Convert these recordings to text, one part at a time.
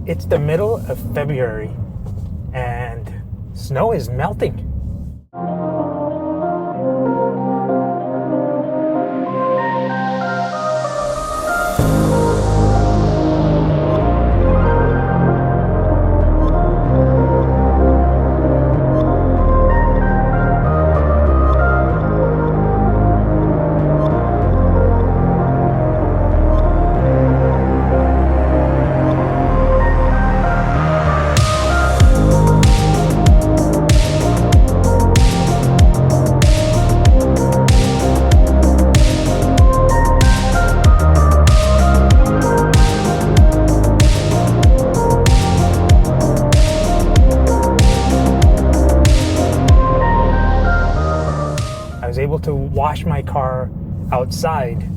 It's the middle of February and snow is melting. Able to wash my car outside.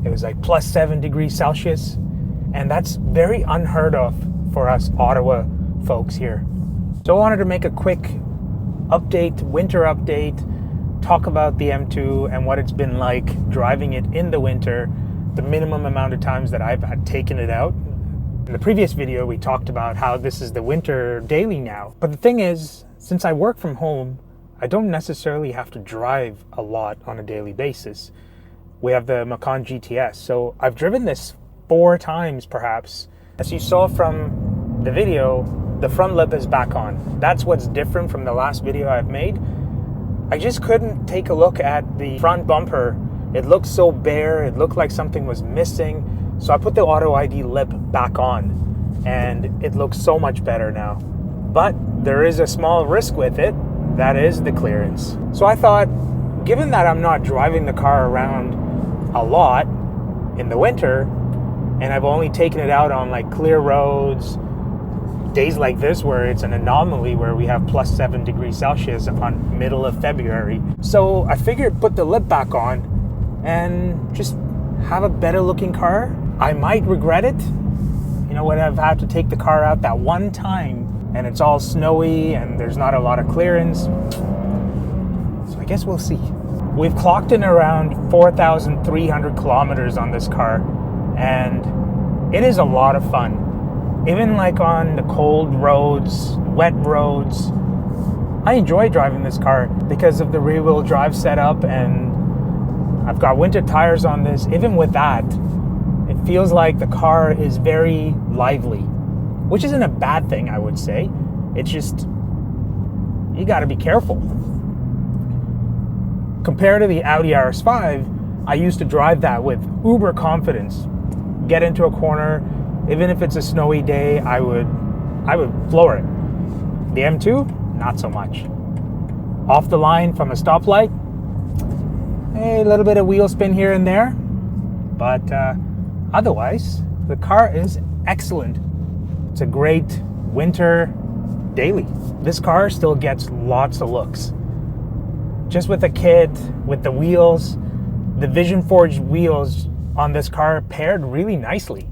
It was like plus 7 degrees Celsius, and that's very unheard of for us Ottawa folks here. So I wanted to make a quick update, winter update, talk about the M2 and what it's been like driving it in the winter, the minimum amount of times that I've taken it out. In the previous video, we talked about how this is the winter daily now. But the thing is, since I work from home, I don't necessarily have to drive a lot on a daily basis. We have the Macan GTS, so I've driven this 4 times perhaps. As you saw from the video, the front lip is back on. That's what's different from the last video I've made. I just couldn't take a look at the front bumper. It looked so bare, it looked like something was missing. So I put the Auto ID lip back on, and it looks so much better now. But there is a small risk with it. That is the clearance. So I thought, given that I'm not driving the car around a lot in the winter, and I've only taken it out on like clear roads, days like this where it's an anomaly where we have plus 7 degrees Celsius upon middle of February. So I figured put the lip back on and just have a better looking car. I might regret it. You know, when I've had to take the car out that one time and it's all snowy and there's not a lot of clearance. So I guess we'll see. We've clocked in around 4,300 kilometers on this car, and it is a lot of fun. Even like on the cold roads, wet roads, I enjoy driving this car because of the rear wheel drive setup, and I've got winter tires on this. Even with that, it feels like the car is very lively, which isn't a bad thing, I would say. It's just, you gotta be careful. Compared to the Audi RS5, I used to drive that with uber confidence. Get into a corner, even if it's a snowy day, I would floor it. The M2, not so much. Off the line from a stoplight, a little bit of wheel spin here and there, but otherwise, the car is excellent. It's a great winter daily. This car still gets lots of looks. Just with the kit, with the wheels, the Vision Forged wheels on this car paired really nicely.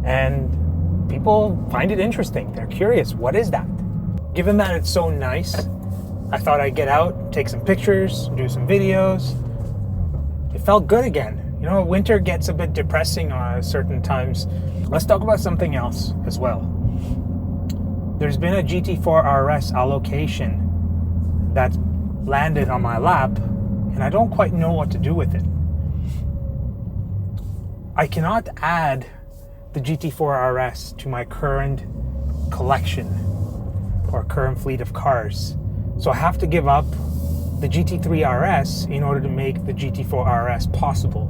And people find it interesting. They're curious, what is that? Given that it's so nice, I thought I'd get out, take some pictures, do some videos. It felt good again. You know, winter gets a bit depressing at certain times. Let's talk about something else as well. There's been a GT4 RS allocation that's landed on my lap, and I don't quite know what to do with it. I cannot add the GT4 RS to my current collection or current fleet of cars. So I have to give up the GT3 RS in order to make the GT4 RS possible.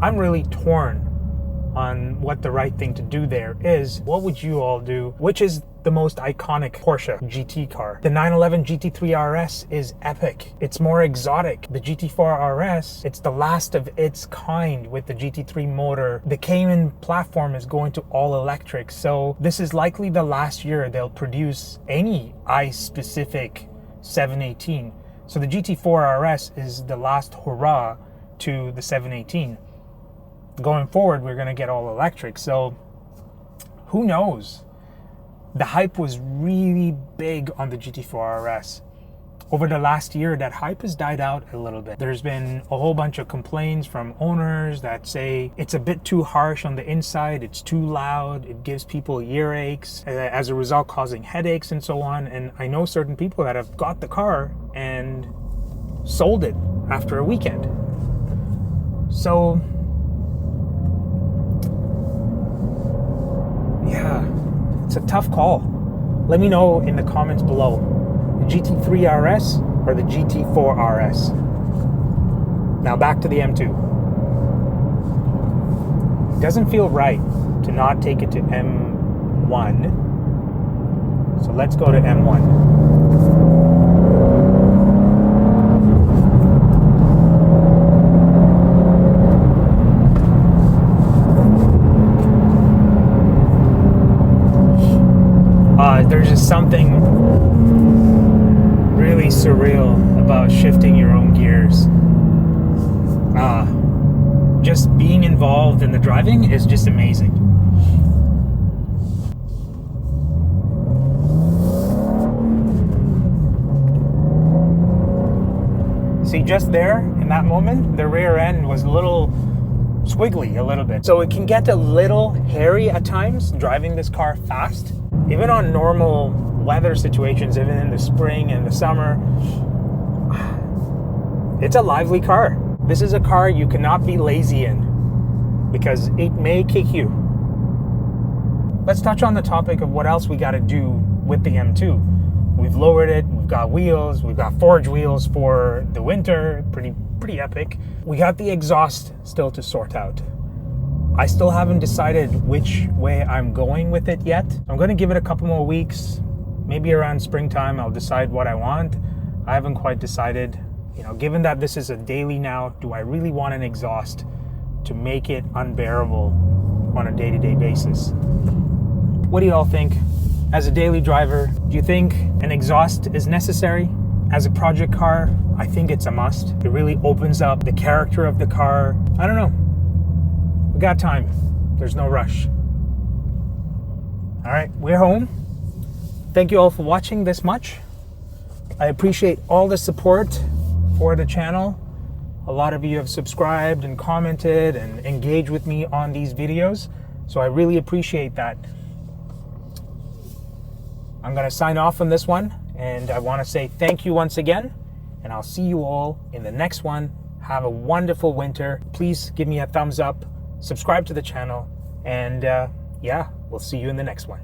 I'm really torn on what the right thing to do there is. What would you all do? Which is the most iconic Porsche GT car? The 911 GT3 RS is epic. It's more exotic. The GT4 RS, it's the last of its kind with the GT3 motor. The Cayman platform is going to all electric, so this is likely the last year they'll produce any ICE-specific 718. So the GT4 RS is the last hurrah to the 718. Going forward, we're going to get all electric, so who knows? The hype was really big on the GT4 RS. over the last year, that hype has died out a little bit. There's been a whole bunch of complaints from owners that say it's a bit too harsh on the inside, it's too loud, it gives people earaches, as a result causing headaches and so on. And I know certain people that have got the car and sold it after a weekend. So yeah, it's a tough call. Let me know in the comments below, the GT3 RS or the GT4 RS. Now back to the M2. It doesn't feel right to not take it to M1. So let's go to M1. There's just something really surreal about shifting your own gears. Just being involved in the driving is just amazing. See, just there, in that moment, the rear end was a little squiggly, a little bit. So it can get a little hairy at times, driving this car fast. Even on normal weather situations, even in the spring and the summer, it's a lively car. This is a car you cannot be lazy in because it may kick you. Let's touch on the topic of what else we got to do with the M2. We've lowered it, we've got wheels, we've got forged wheels for the winter, pretty epic. We got the exhaust still to sort out. I still haven't decided which way I'm going with it yet. I'm going to give it a couple more weeks. Maybe around springtime I'll decide what I want. I haven't quite decided. You know, given that this is a daily now, do I really want an exhaust to make it unbearable on a day-to-day basis? What do you all think? As a daily driver, do you think an exhaust is necessary? As a project car, I think it's a must. It really opens up the character of the car. I don't know. We got time. There's no rush. All right, we're home. Thank you all for watching this much. I appreciate all the support for the channel. A lot of you have subscribed and commented and engaged with me on these videos, so I really appreciate that. I'm gonna sign off on this one, and I wanna say thank you once again, and I'll see you all in the next one. Have a wonderful winter. Please give me a thumbs up, subscribe to the channel, and yeah, we'll see you in the next one.